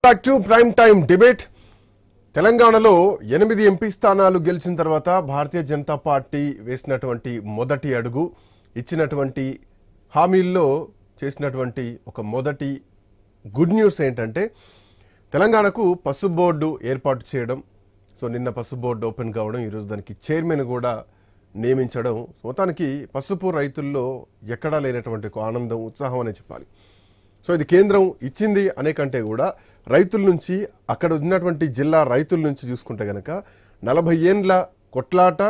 Back to prime time debate. తెలంగాణలో 8 MP స్థానాలు గెలిచిన తర్వాత భారతీయ జనతా పార్టీ వేసినటువంటి మొదటి అడుగు, ఇచ్చినటువంటి హామీల్లో చేసినటువంటి ఒక మొదటి గుడ్ న్యూస్ ఏంటంటే తెలంగాణకు పసుపు బోర్డు ఏర్పాటు చేయడం. సో నిన్న పసుపు బోర్డు ఓపెన్ కావడం, ఈరోజు దానికి చైర్మన్ కూడా నియమించడం మొత్తానికి పసుపు రైతుల్లో ఎక్కడా లేనటువంటి ఒక ఆనందం, ఉత్సాహం అనే చెప్పాలి. సో ఇది కేంద్రం ఇచ్చింది అనే కంటే కూడా రైతుల నుంచి, అక్కడ ఉన్నటువంటి జిల్లా రైతుల నుంచి చూసుకుంటే గనక 40 ఏండ్ల కొట్లాట,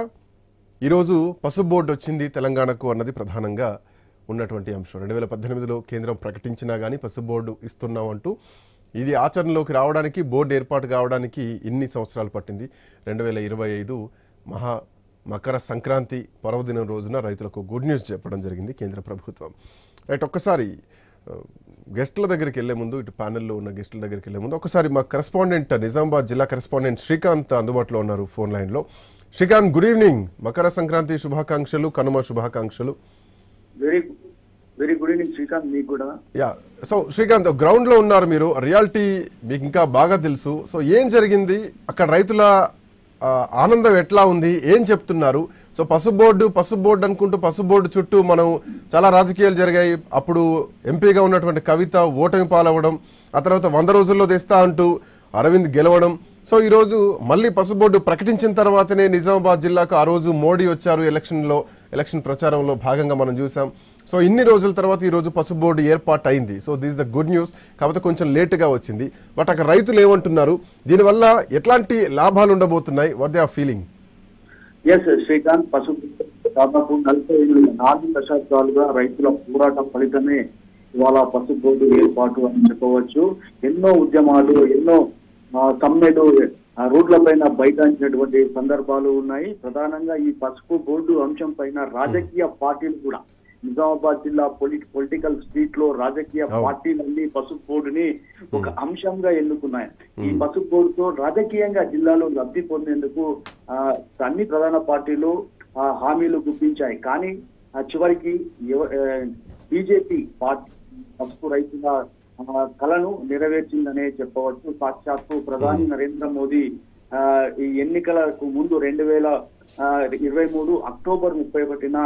ఈరోజు పసుపు బోర్డు వచ్చింది తెలంగాణకు అన్నది ప్రధానంగా ఉన్నటువంటి అంశం. 2018లో కేంద్రం ప్రకటించినా కానీ పసుపు బోర్డు ఇస్తున్నామంటూ ఇది ఆచరణలోకి రావడానికి, బోర్డు ఏర్పాటు కావడానికి ఇన్ని సంవత్సరాలు పట్టింది. 2025 మకర సంక్రాంతి పర్వదినం రోజున రైతులకు గుడ్ న్యూస్ చెప్పడం జరిగింది కేంద్ర ప్రభుత్వం. రైట్, ఒక్కసారి గెస్టుల దగ్గరికి వెళ్లే ముందు, ఇటు ప్యానెల్లో ఉన్న గెస్టుల దగ్గరికి వెళ్లే ముందు ఒకసారి మా కరెస్పాండెంట్, నిజామాబాద్ జిల్లా కరెస్పాండెంట్ శ్రీకాంత్ అందుబాటులో ఉన్నారు ఫోన్ లైన్లో. Srikanth, good evening. మకర సంక్రాంతి శుభాకాంక్షలు, కనుమ శుభాకాంక్షలు. వెరీ గుడ్ ఈవినింగ్ శ్రీకాంత్, మీకు కూడా. యా, సో శ్రీకాంత్, గ్రౌండ్ లో ఉన్నారు మీరు, రియాలిటీ మీకు ఇంకా బాగా తెలుసు. సో ఏం జరిగింది అక్కడ, రైతుల ఆనందం ఎట్లా ఉంది, ఏం చెప్తున్నారు? సో పసుపు బోర్డు అనుకుంటూ పసుపు బోర్డు చుట్టూ మనం చాలా రాజకీయాలు జరిగాయి. అప్పుడు ఎంపీగా ఉన్నటువంటి కవిత ఓటమి పాలవ్వడం, ఆ తర్వాత 100 రోజుల్లో తెస్తా అంటూ అరవింద్ గెలవడం. సో ఈరోజు మళ్ళీ పసుపు బోర్డు ప్రకటించిన తర్వాతనే నిజామాబాద్ జిల్లాకు ఆ రోజు మోడీ వచ్చారు, ఎలక్షన్ ప్రచారంలో భాగంగా మనం చూసాం. సో ఇన్ని రోజుల తర్వాత ఈరోజు పసుపు బోర్డు ఏర్పాటు అయింది. So this the good news. కాకపోతే కొంచెం లేటుగా వచ్చింది. బట్ అక్కడ రైతులు ఏమంటున్నారు, దీనివల్ల ఎట్లాంటి లాభాలు ఉండబోతున్నాయి, what they are feeling? S Srikanth, పసుపు దాదాపు 44 దశాబ్దాలుగా రైతుల పోరాట ఫలితమే ఇవాళ పసుపు బోర్డు ఏర్పాటు అని చెప్పవచ్చు. ఎన్నో ఉద్యమాలు, ఎన్నో సమ్మెలు రోడ్ల పైన బైఠాయించినటువంటి సందర్భాలు ఉన్నాయి. ప్రధానంగా ఈ పసుపు బోర్డు అంశం పైన రాజకీయ పార్టీలు కూడా నిజామాబాద్ జిల్లా పొలిటికల్ స్ట్రీట్ లో రాజకీయ పార్టీలన్నీ పసుపు బోర్డుని ఒక అంశంగా ఎన్నుకున్నాయి. ఈ పసుపు బోర్డుతో రాజకీయంగా జిల్లాలో లబ్ధి పొందేందుకు అన్ని ప్రధాన పార్టీలు హామీలు గుప్పించాయి. కానీ చివరికి బీజేపీ పార్టీ పసుపు రైతుల కలను నెరవేర్చిందనే చెప్పవచ్చు. సాక్షాత్తు ప్రధాని నరేంద్ర మోదీ ఈ ఎన్నికలకు ముందు 2023 అక్టోబర్ 31న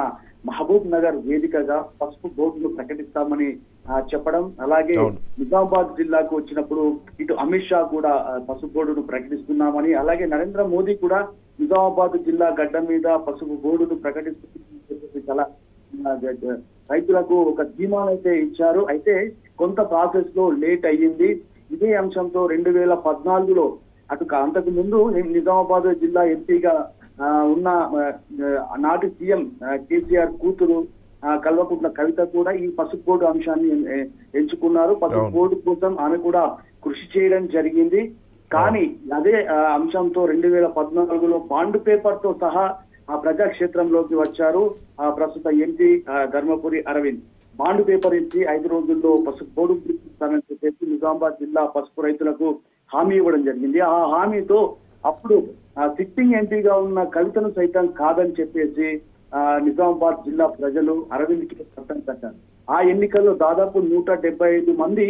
మహబూబ్ నగర్ వేదికగా పసుపు బోర్డును ప్రకటిస్తామని చెప్పడం, అలాగే నిజామాబాద్ జిల్లాకు వచ్చినప్పుడు ఇటు అమిత్ షా కూడా పసుపు బోర్డును ప్రకటిస్తున్నామని, అలాగే నరేంద్ర మోదీ కూడా నిజామాబాద్ జిల్లా గడ్డ మీద పసుపు బోర్డును ప్రకటిస్తున్న చాలా రైతులకు ఒక ధీమానైతే ఇచ్చారు. అయితే కొంత ప్రాసెస్ లో లేట్ అయ్యింది. ఇదే అంశంతో 2014లో అంతకు ముందు నిజామాబాద్ జిల్లా ఎంపీగా ఉన్న నాటి సీఎం కేసీఆర్ కూతురు కల్వకుంట్ల కవిత కూడా ఈ పసుపు బోర్డు అంశాన్ని ఎంచుకున్నారు. పసుపు బోర్డు కోసం ఆమె కూడా కృషి చేయడం జరిగింది. కానీ అదే అంశంతో 2014లో బాండ్ పేపర్ తో సహా ప్రజాక్షేత్రంలోకి వచ్చారు ప్రస్తుత MP Dharmapuri Arvind. Bond paper ఇచ్చి 5 రోజుల్లో పసుపు బోర్డు ఇస్తానని చెప్పేసి నిజామాబాద్ జిల్లా పసుపు రైతులకు హామీ ఇవ్వడం జరిగింది. ఆ హామీతో అప్పుడు సిట్టింగ్ ఎంపీగా ఉన్న కవితను సైతం కాదని చెప్పేసి నిజామాబాద్ జిల్లా ప్రజలు అరవింద్ కి పట్టం కట్టారు. ఆ ఎన్నికల్లో దాదాపు 175 మంది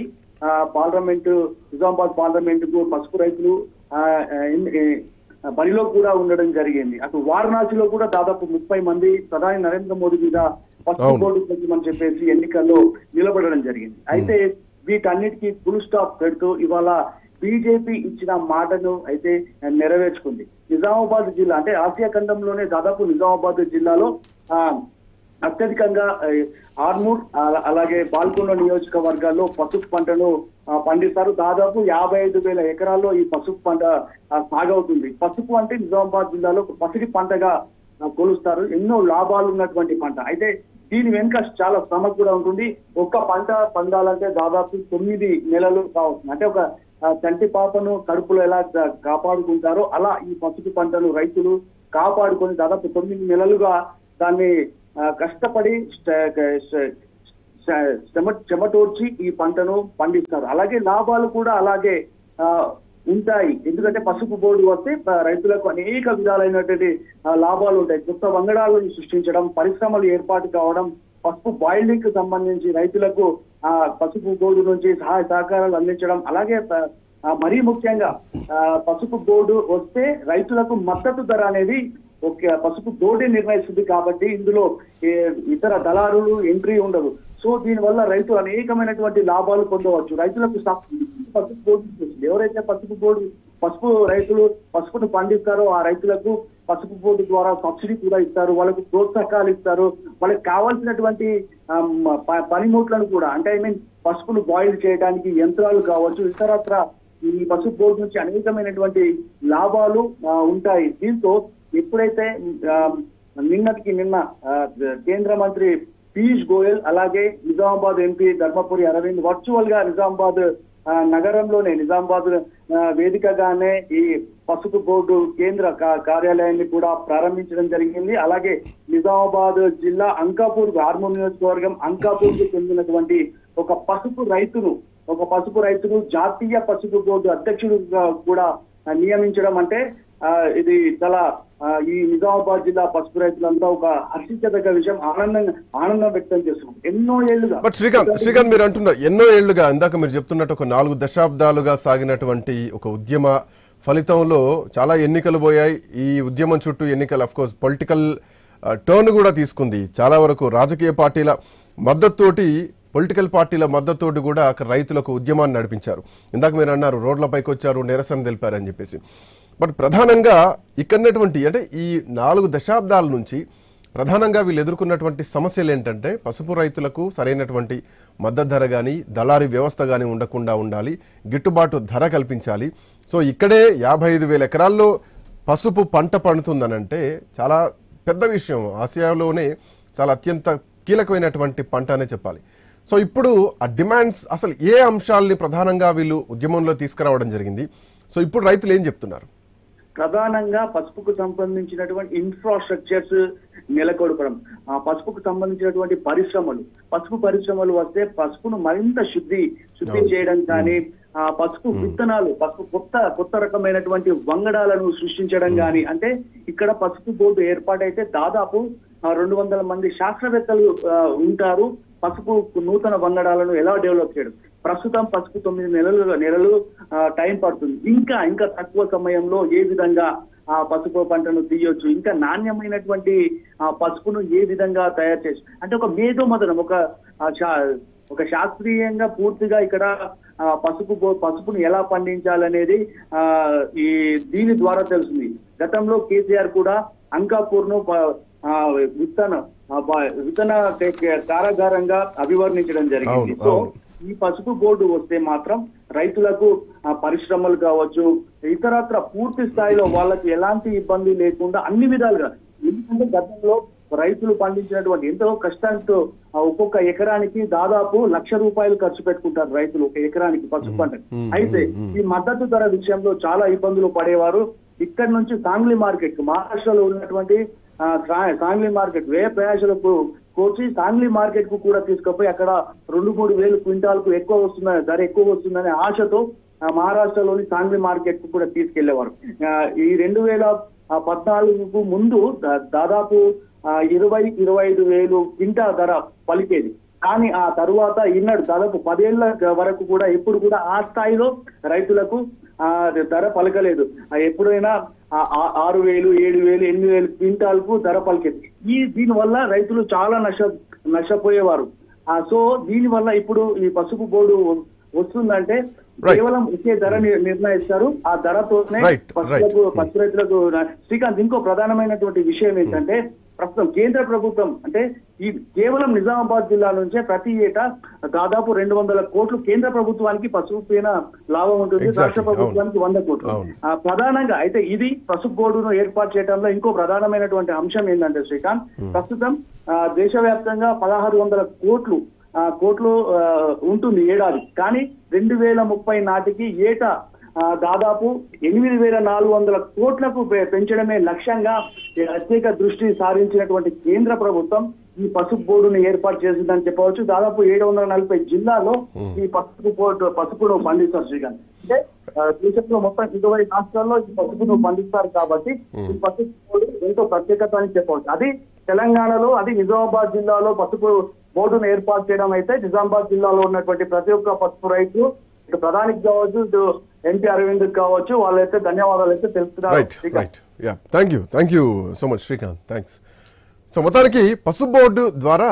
నిజామాబాద్ పార్లమెంటుకు పసుపు రైతులు బరిలో కూడా ఉండడం జరిగింది. అటు వారణాసిలో కూడా దాదాపు 30 మంది ప్రధాని నరేంద్ర మోదీ మీద పసుపు బోర్డు అని చెప్పేసి ఎన్నికల్లో నిలబడడం జరిగింది. అయితే వీటన్నిటికీ ఫుల్ స్టాప్ పెడుతూ ఇవాళ బీజేపీ ఇచ్చిన మాటను అయితే నెరవేర్చుకుంది. నిజామాబాద్ జిల్లా అంటే ఆసియా ఖండంలోనే దాదాపు నిజామాబాద్ జిల్లాలో అత్యధికంగా ఆర్మూర్ అలాగే బాల్కొండ నియోజకవర్గాల్లో పసుపు పంటను పండిస్తారు. దాదాపు 55,000 ఎకరాల్లో ఈ పసుపు పంట సాగవుతుంది. పసుపు అంటే నిజామాబాద్ జిల్లాలో పసిడి పంటగా కొలుస్తారు. ఎన్నో లాభాలు ఉన్నటువంటి పంట. అయితే దీని వెనుక చాలా శ్రమ కూడా ఉంటుంది. ఒక్క పంట పండాలంటే దాదాపు 9 నెలలు కావచ్చు. అంటే ఒక చంటి పాపను కడుపులో ఎలా కాపాడుకుంటారో అలా ఈ పసుపు పంటను రైతులు కాపాడుకొని దాదాపు 9 నెలలుగా దాన్ని కష్టపడి చెమటోడ్చి ఈ పంటను పండిస్తారు. అలాగే లాభాలు కూడా అలాగే ఉంటాయి. ఎందుకంటే పసుపు బోర్డు వస్తే రైతులకు అనేక విధాలైనటువంటి లాభాలు ఉంటాయి. కొత్త వంగడాలను సృష్టించడం, పరిశ్రమలు ఏర్పాటు కావడం, పసుపు బాయిలింగ్ కు సంబంధించి రైతులకు పసుపు బోర్డు నుంచి సహాయ సహకారాలు అందించడం, అలాగే మరీ ముఖ్యంగా పసుపు బోర్డు వస్తే రైతులకు మద్దతు ధర అనేది ఒక పసుపు బోర్డే నిర్ణయిస్తుంది కాబట్టి ఇందులో ఇతర దళారులు ఎంట్రీ ఉండదు. సో దీనివల్ల రైతులు అనేకమైనటువంటి లాభాలు పొందవచ్చు. రైతులకు పసుపు బోర్డు ఎవరైతే పసుపు రైతులు పసుపును పండిస్తారో ఆ రైతులకు పసుపు బోర్డు ద్వారా సబ్సిడీ కూడా ఇస్తారు, వాళ్ళకు ప్రోత్సాహకాలు ఇస్తారు, వాళ్ళకి కావాల్సినటువంటి పనిముట్లను కూడా అంటే పసుపును బాయిల్ చేయడానికి యంత్రాలు కావచ్చు, ఇతరత్ర ఈ పసుపు బోర్డు నుంచి అనేకమైనటువంటి లాభాలు ఉంటాయి. దీంతో ఎప్పుడైతే నిన్నటికి నిన్న కేంద్ర మంత్రి పీయూష్ గోయల్ అలాగే నిజామాబాద్ ఎంపీ ధర్మపురి అరవింద్ వర్చువల్ గా నిజామాబాద్ నగరంలోనే నిజామాబాద్ వేదికగానే ఈ పసుపు బోర్డు కేంద్ర కార్యాలయాన్ని కూడా ప్రారంభించడం జరిగింది. అలాగే నిజామాబాద్ జిల్లా అంకాపూర్ హార్మోన్ నియోజకవర్గం అంకాపూర్ కు చెందినటువంటి ఒక పసుపు రైతును జాతీయ పసుపు బోర్డు అధ్యక్షుడుగా కూడా నియమించడం అంటే ఇది చాలా ఈ నిజామాబాద్ జిల్లా పసుపు రైతులంతా ఒక హర్షించదగ్గ విషయం, ఆనందం వ్యక్తం చేస్తున్నాం. ఎన్నో ఏళ్లుగా బట్ శ్రీకాంత్ మీరు అంటున్నారు ఎన్నో ఏళ్లుగా ఇందాక మీరు చెప్తున్నట్టు ఒక 4 దశాబ్దాలుగా సాగినటువంటి ఒక ఉద్యమ ఫలితంలో చాలా ఎన్నికలు పోయాయి. ఈ ఉద్యమం చుట్టూ ఎన్నికలు అఫ్కోర్స్ పొలిటికల్ టర్న్ కూడా తీసుకుంది. చాలా వరకు రాజకీయ పార్టీల మద్దతుతోటి పొలిటికల్ పార్టీల మద్దతుతోటి కూడా రైతులకు ఉద్యమాన్ని నడిపించారు. ఇందాక మీరు అన్నారు రోడ్లపైకి వచ్చారు, నిరసన తెలిపారని చెప్పేసి. బట్ ప్రధానంగా ఇక్కడటువంటి అంటే ఈ 4 దశాబ్దాల నుంచి ప్రధానంగా వీళ్ళు ఎదుర్కొన్నటువంటి సమస్యలు ఏంటంటే పసుపు రైతులకు సరైనటువంటి మద్దతు ధర కానీ దళారీ వ్యవస్థ కానీ ఉండకుండా ఉండాలి, గిట్టుబాటు ధర కల్పించాలి. సో ఇక్కడే 55,000 ఎకరాల్లో పసుపు పంట పండుతుందనంటే చాలా పెద్ద విషయం. ఆసియాలోనే చాలా అత్యంత కీలకమైనటువంటి పంట అనే చెప్పాలి. సో ఇప్పుడు ఆ డిమాండ్స్ అసలు ఏ అంశాలని ప్రధానంగా వీళ్ళు ఉద్యమంలో తీసుకురావడం జరిగింది. సో ఇప్పుడు రైతులు ఏం చెప్తున్నారు? ప్రధానంగా పసుపుకు సంబంధించినటువంటి ఇన్ఫ్రాస్ట్రక్చర్స్ నెలకొల్పడం, పసుపుకు సంబంధించినటువంటి పసుపు పరిశ్రమలు వస్తే పసుపును మరింత శుద్ధి చేయడం కానీ, పసుపు విత్తనాలు కొత్త రకమైనటువంటి వంగడాలను సృష్టించడం కానీ, అంటే ఇక్కడ పసుపు బోర్డు ఏర్పాటైతే దాదాపు 200 మంది శాస్త్రవేత్తలు ఉంటారు. పసుపు నూతన వంగడాలను ఎలా డెవలప్ చేయడం, ప్రస్తుతం పసుపు 9 నెలలు టైం పడుతుంది. ఇంకా తక్కువ సమయంలో ఏ విధంగా ఆ పసుపు పంటను తీయొచ్చు, ఇంకా నాణ్యమైనటువంటి పసుపును ఏ విధంగా తయారు చేసి, అంటే ఒక మేధోమథనం, ఒక శాస్త్రీయంగా పూర్తిగా ఇక్కడ పసుపును ఎలా పండించాలనేది దీని ద్వారా తెలుస్తుంది. గతంలో కేసీఆర్ కూడా అంకాపూర్ ను విత్తన కారాగారంగా అభివర్ణించడం జరిగింది. సో ఈ పసుపు బోర్డు వస్తే మాత్రం రైతులకు పరిశ్రమలు కావచ్చు, ఇతరత్ర పూర్తి స్థాయిలో వాళ్ళకి ఎలాంటి ఇబ్బంది లేకుండా అన్ని విధాలుగా, ఎందుకంటే గతంలో రైతులు పండించినటువంటి ఎంతో కష్టంతో ఒక్కొక్క ఎకరానికి దాదాపు ₹1,00,000 ఖర్చు పెట్టుకుంటారు రైతులు ఒక ఎకరానికి పసుపు పంట. అయితే ఈ మద్దతు ధర విషయంలో చాలా ఇబ్బందులు పడేవారు. ఇక్కడ నుంచి సాంగ్లీ మార్కెట్, మహారాష్ట్రలో ఉన్నటువంటి సాంగ్లీ మార్కెట్ వ్యయ ప్రయాసాలకు కోచి సాంగ్లీ మార్కెట్ కు కూడా తీసుకుపోయి అక్కడ 2-3 వేలు క్వింటాల్కు ధర ఎక్కువ వస్తుందనే ఆశతో మహారాష్ట్రలోని సాంగ్లీ మార్కెట్ కు కూడా తీసుకెళ్లేవారు. ఈ 2014కు ముందు దాదాపు 20-25 వేలు క్వింటాల్ ధర పలికేది. కానీ ఆ తరువాత ఈనాడు దాదాపు 10 ఏళ్ల వరకు కూడా ఎప్పుడు కూడా ఆ స్థాయిలో రైతులకు ధర పలకలేదు. ఎప్పుడైనా 6,000, 7,000, 8,000 క్వింటాల్ కు ధర పలికేది. దీనివల్ల రైతులు చాలా నష్టపోయేవారు. సో దీనివల్ల ఇప్పుడు ఈ పసుపు బోర్డు వస్తుందంటే కేవలం ఒకే ధర నిర్ణయిస్తారు. ఆ ధరతోనే పసుపు రైతులకు. శ్రీకాంత్, ఇంకో ప్రధానమైనటువంటి విషయం ఏంటంటే ప్రస్తుతం కేంద్ర ప్రభుత్వం అంటే ఈ కేవలం నిజామాబాద్ జిల్లా నుంచే ప్రతి ఏటా దాదాపు 200 కోట్లు కేంద్ర ప్రభుత్వానికి పసుపు పైన లాభం ఉంటుంది, రాష్ట్ర ప్రభుత్వానికి 100 కోట్లు. ప్రధానంగా అయితే ఇది పసుపు బోర్డును ఏర్పాటు చేయడంలో ఇంకో ప్రధానమైనటువంటి అంశం ఏంటంటే శ్రీకాంత్, ప్రస్తుతం దేశవ్యాప్తంగా 1,600 కోట్లు ఉంటుంది ఏడాది. కానీ 2030 నాటికి ఏటా దాదాపు 8,400 కోట్లకు పెంచడమే లక్ష్యంగా ప్రత్యేక దృష్టి సారించినటువంటి కేంద్ర ప్రభుత్వం ఈ పసుపు బోర్డును ఏర్పాటు చేసిందని చెప్పవచ్చు. దాదాపు 740 జిల్లాల్లో ఈ పసుపును పండిస్తారు శ్రీకాంత్. అంటే దేశంలో మొత్తం 20 రాష్ట్రాల్లో ఈ పసుపును పండిస్తారు కాబట్టి ఈ పసుపు బోర్డు ఎంతో ప్రత్యేకత అని చెప్పవచ్చు. అది తెలంగాణలో, అది నిజామాబాద్ జిల్లాలో పసుపు బోర్డును ఏర్పాటు చేయడం అయితే నిజామాబాద్ జిల్లాలో ఉన్నటువంటి ప్రతి ఒక్క పసుపు రైతు ఇటు ప్రధానికి కావచ్చు, ఇటు ఎన్టీ అరవింద్ కావచ్చు, వాళ్ళైతే ధన్యవాదాలు అయితే తెలుపుతున్నారు. Right yeah thank you so much Srikanth, thanks. So మొత్తానికి పసుపు బోర్డు ద్వారా